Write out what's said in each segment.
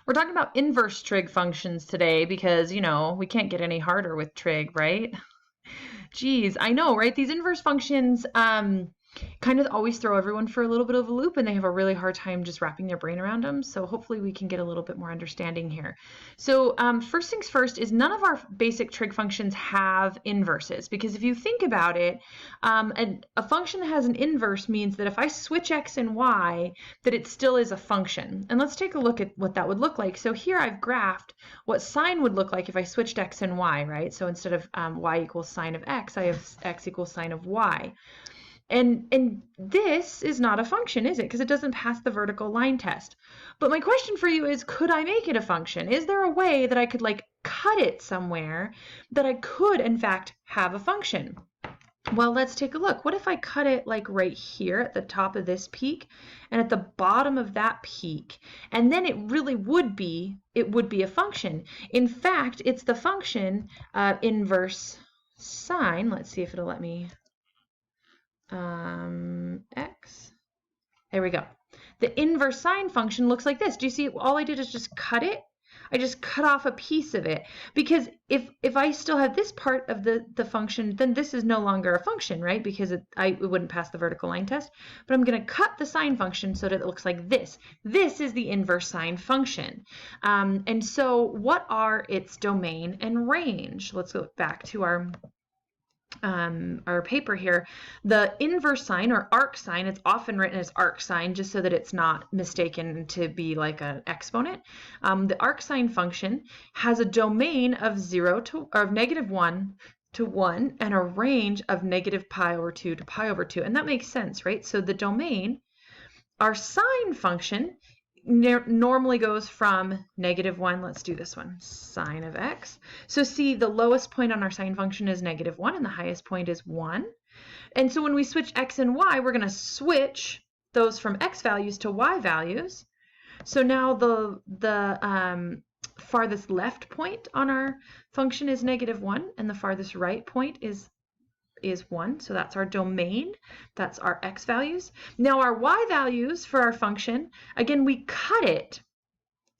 We're talking about inverse trig functions today because, you know, we can't get any harder with trig, right? Geez, I know, right? These inverse functions kind of always throw everyone for a little bit of a loop, and they have a really hard time just wrapping their brain around them. So hopefully we can get a little bit more understanding here. So first things first is none of our basic trig functions have inverses, because if you think about it, a function that has an inverse means that if I switch x and y, that it still is a function. And let's take a look at what that would look like. So here I've graphed what sine would look like if I switched x and y, right? So instead of y equals sine of x, I have x equals sine of y. And this is not a function, is it? Because it doesn't pass the vertical line test. But my question for you is, could I make it a function? Is there a way that I could like cut it somewhere that I could in fact have a function? Well, let's take a look. What if I cut it like right here at the top of this peak and at the bottom of that peak? And then it really would be, a function. In fact, it's the function inverse sine. Let's see if it'll let me x. There we go. The inverse sine function looks like this. Do you see? All I did is just cut it. I just cut off a piece of it, because if I still have this part of the function, then this is no longer a function, right? Because it wouldn't pass the vertical line test. But I'm going to cut the sine function so that it looks like this. This is the inverse sine function. And so what are its domain and range? Let's go back to our paper here. The inverse sine, or arc sine, it's often written as arc sine just so that it's not mistaken to be like an exponent. The arc sine function has a domain of -1 to 1 and a range of -π/2 to π/2, and that makes sense, right? So the domain, our sine function, normally goes from -1, let's do this one, sine of x. So see, the lowest point on our sine function is -1 and the highest point is 1. And so when we switch x and y, we're going to switch those from x values to y values. So now the farthest left point on our function is -1 and the farthest right point is 1, so that's our domain, that's our x values. Now our y values for our function, again, we cut it,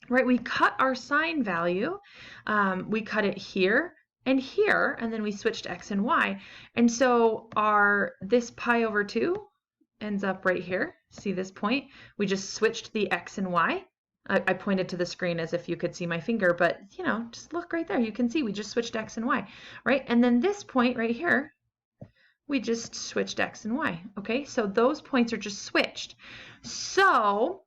right? We cut our sine value, we cut it here, and then we switched x and y. And so this π/2 ends up right here. See this point? We just switched the x and y. I pointed to the screen as if you could see my finger, but you know, just look right there. You can see we just switched x and y, right? And then this point right here, we just switched x and y, okay? So those points are just switched. So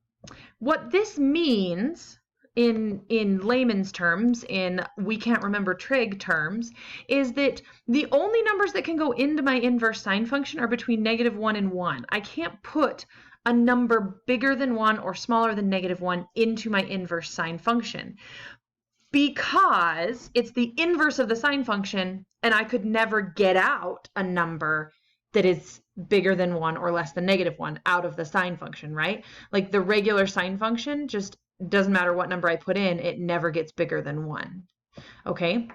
what this means in layman's terms, in we can't remember trig terms, is that the only numbers that can go into my inverse sine function are between -1 and 1. I can't put a number bigger than 1 or smaller than -1 into my inverse sine function, because it's the inverse of the sine function, and I could never get out a number that is bigger than 1 or less than -1 out of the sine function, right? Like the regular sine function, just doesn't matter what number I put in, it never gets bigger than 1, okay?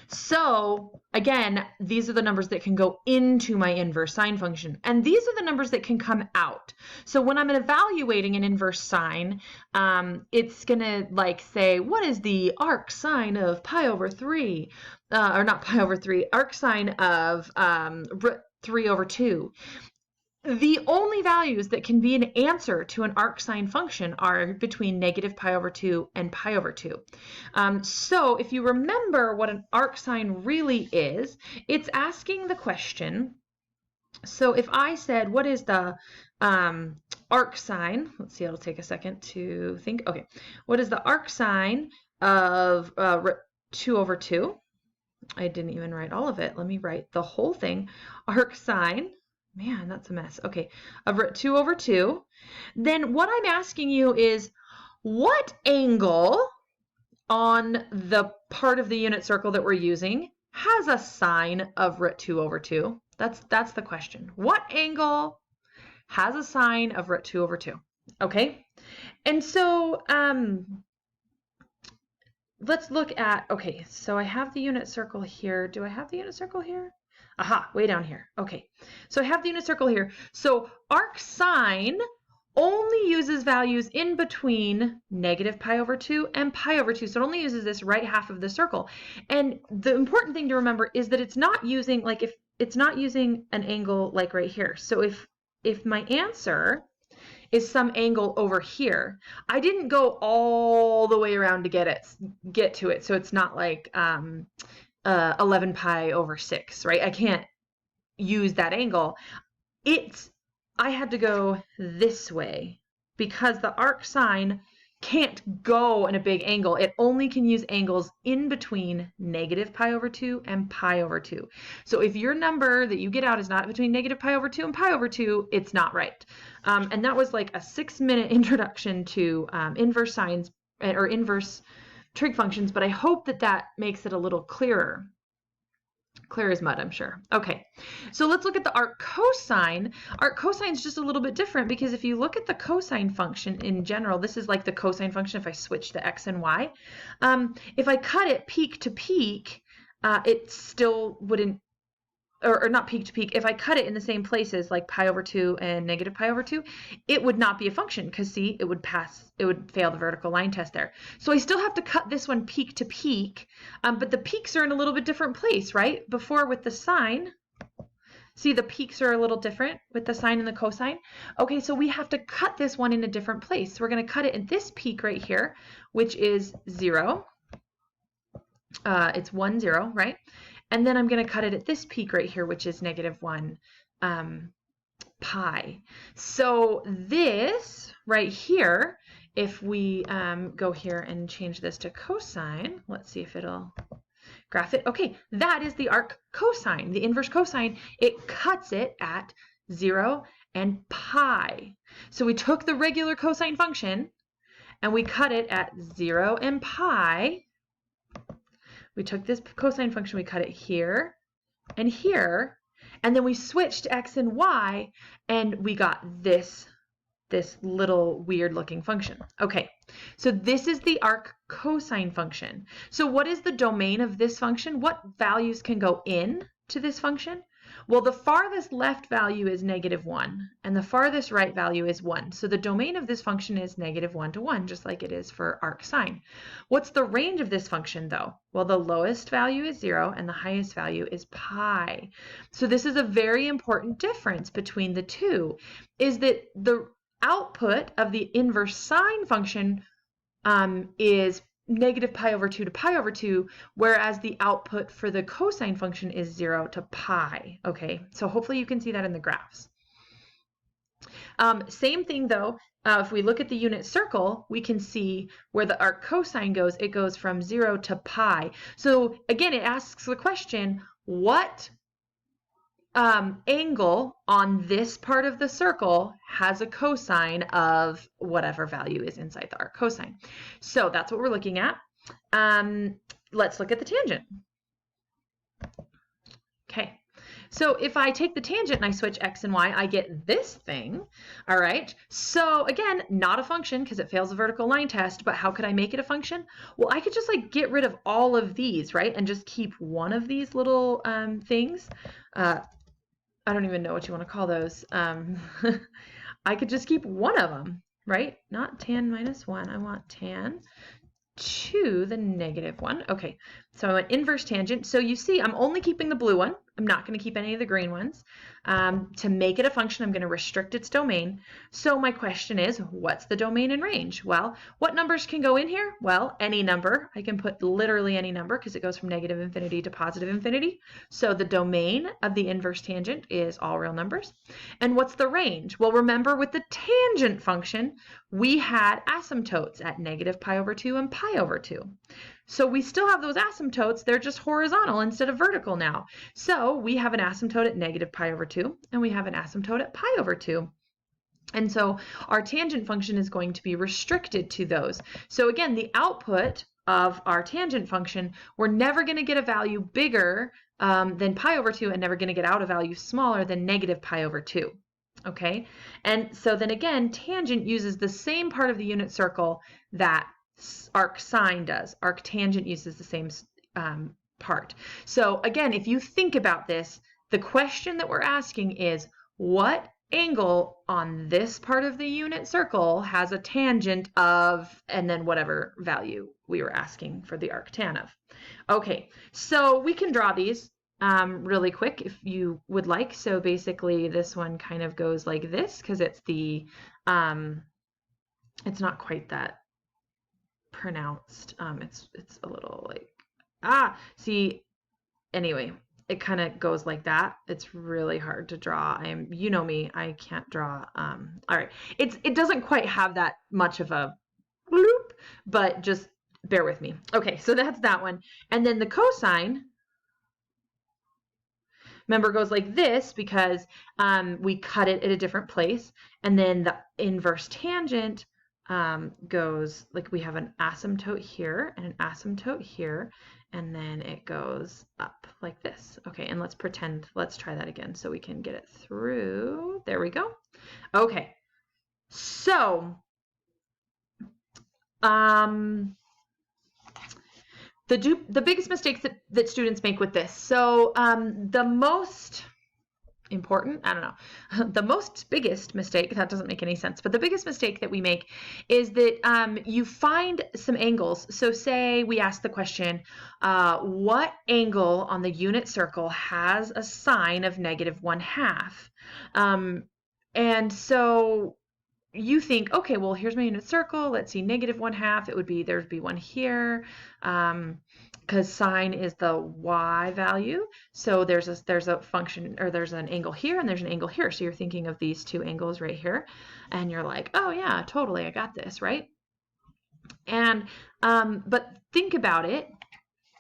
So again, these are the numbers that can go into my inverse sine function, and these are the numbers that can come out. So when I'm evaluating an inverse sine, it's gonna like say, what is the arc sine of π/3, or not π/3, arc sine of √3/2. The only values that can be an answer to an arc sine function are between -π/2 and π/2. So if you remember what an arc sine really is, it's asking the question, so if I said, what is the arc sine, let's see, it'll take a second to think. Okay, what is the arc sine of √2/2? I didn't even write all of it. Let me write the whole thing. Arc sine, man, that's a mess. Okay, of √2/2. Then what I'm asking you is, what angle on the part of the unit circle that we're using has a sine of √2/2? That's the question. What angle has a sine of √2/2? Okay, and so let's look at, okay, so I have the unit circle here. Do I have the unit circle here? Aha, way down here. Okay, so I have the unit circle here. So arc sine only uses values in between negative pi over 2 and pi over 2. So it only uses this right half of the circle. And the important thing to remember is that it's not using, like, if it's not using an angle like right here. So if my answer is some angle over here, I didn't go all the way around to get to it. So it's not like 11 pi over 6, right? I can't use that angle. I had to go this way because the arc sine can't go in a big angle. It only can use angles in between negative pi over 2 and pi over 2. So if your number that you get out is not between negative pi over 2 and pi over 2, it's not right. And that was like a 6-minute introduction to inverse sines or inverse trig functions, but I hope that that makes it a little clearer. Clear as mud, I'm sure. Okay, so let's look at the arc cosine. Arc cosine is just a little bit different because if you look at the cosine function in general, this is like the cosine function if I switch to x and y. If I cut it peak to peak, it still wouldn't, or not peak to peak, if I cut it in the same places like pi over 2 and negative pi over 2, it would not be a function because see, it would fail the vertical line test there. So I still have to cut this one peak to peak, but the peaks are in a little bit different place, right? Before with the sine, see the peaks are a little different with the sine and the cosine. Okay, so we have to cut this one in a different place. So we're going to cut it at this peak right here, which is 0. It's 1, 0, right? And then I'm going to cut it at this peak right here, which is negative 1 pi. So this right here, if we go here and change this to cosine, let's see if it'll graph it. Okay, that is the arc cosine, the inverse cosine. It cuts it at 0 and pi. So we took the regular cosine function and we cut it at 0 and pi. We took this cosine function, we cut it here and here, and then we switched to x and y, and we got this little weird looking function. Okay, so this is the arc cosine function. So what is the domain of this function? What values can go in to this function? Well, the farthest left value is negative 1, and the farthest right value is 1. So the domain of this function is negative 1 to 1, just like it is for arc sine. What's the range of this function, though? Well, the lowest value is 0, and the highest value is pi. So this is a very important difference between the two, is that the output of the inverse sine function is negative pi over 2 to pi over 2, whereas the output for the cosine function is 0 to pi. Okay, so hopefully you can see that in the graphs. Same thing though, if we look at the unit circle, we can see where the arc cosine goes. It goes from 0 to pi. So again, it asks the question, what angle on this part of the circle has a cosine of whatever value is inside the arc cosine. So that's what we're looking at. Let's look at the tangent. Okay, so if I take the tangent and I switch x and y, I get this thing. All right, so again, not a function because it fails the vertical line test, but how could I make it a function? Well, I could just like get rid of all of these, right, and just keep one of these little things. I don't even know what you want to call those. I could just keep one of them, right? Not tan minus 1. I want tan to the negative 1. Okay, so I went inverse tangent. So you see, I'm only keeping the blue one. I'm not going to keep any of the green ones. To make it a function, I'm going to restrict its domain. So my question is, what's the domain and range? Well, what numbers can go in here? Well, any number. I can put literally any number because it goes from negative infinity to positive infinity. So the domain of the inverse tangent is all real numbers. And what's the range? Well, remember with the tangent function, we had asymptotes at negative pi over 2 and pi over 2. So we still have those asymptotes, they're just horizontal instead of vertical now. So we have an asymptote at negative pi over 2, and we have an asymptote at pi over 2. And so our tangent function is going to be restricted to those. So again, the output of our tangent function, we're never going to get a value bigger than pi over 2 and never going to get out a value smaller than negative pi over 2. Okay, and so then again, tangent uses the same part of the unit circle that arc sine does. Arc tangent uses the same part. So again, if you think about this, the question that we're asking is, what angle on this part of the unit circle has a tangent of, and then whatever value we were asking for the arctan of. Okay, so we can draw these really quick if you would like. So basically this one kind of goes like this because it's the, it's not quite that pronounced. It's a little like, see, anyway, it kind of goes like that. It's really hard to draw. You know me, I can't draw. All right, it doesn't quite have that much of a bloop, but just bear with me. Okay, so that's that one. And then the cosine, remember, goes like this because we cut it at a different place. And then the inverse tangent goes like we have an asymptote here and an asymptote here, and then it goes up like this. Okay, and let's try that again so we can get it through. There we go. Okay, so the biggest mistakes that students make with this. So the most important, I don't know, the most biggest mistake, that doesn't make any sense, but the biggest mistake that we make is that you find some angles. So say we ask the question, what angle on the unit circle has a sine of -1/2? And so you think, okay, well, here's my unit circle. Let's see, -1/2. It would be, there'd be one here, because sine is the y value. So there's a function, or there's an angle here and there's an angle here. So you're thinking of these two angles right here, and you're like, oh yeah, totally, I got this, right? And but think about it.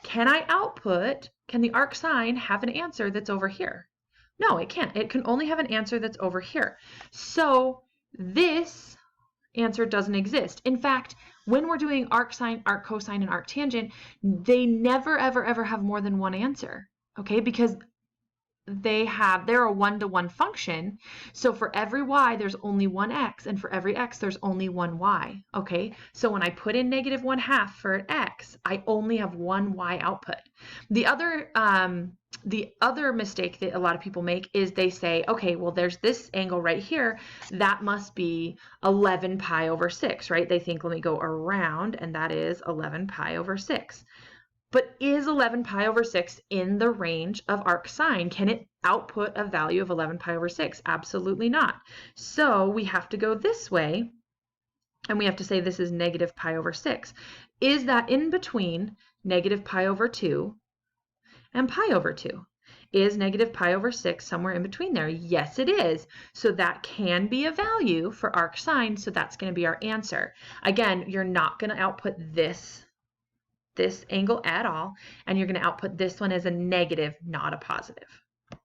Can the arc sine have an answer that's over here? No, it can't. It can only have an answer that's over here. So this answer doesn't exist. In fact, when we're doing arc sine, arc cosine, and arc tangent, they never, ever, ever have more than one answer, okay? Because they're a one-to-one function. So for every y, there's only one x, and for every x, there's only one y, okay? So when I put in -1/2 for x, I only have one y output. The other mistake that a lot of people make is they say, okay, well, there's this angle right here, that must be 11 pi over 6, right? They think, let me go around, and that is 11 pi over 6. But is 11 pi over 6 in the range of arc sine? Can it output a value of 11 pi over 6? Absolutely not. So we have to go this way, and we have to say this is -pi over 6. Is that in between -pi over 2 and pi over 2? Is -pi over 6 somewhere in between there? Yes, it is. So that can be a value for arc sine, so that's going to be our answer. Again, you're not going to output this angle at all, and you're going to output this one as a negative, not a positive.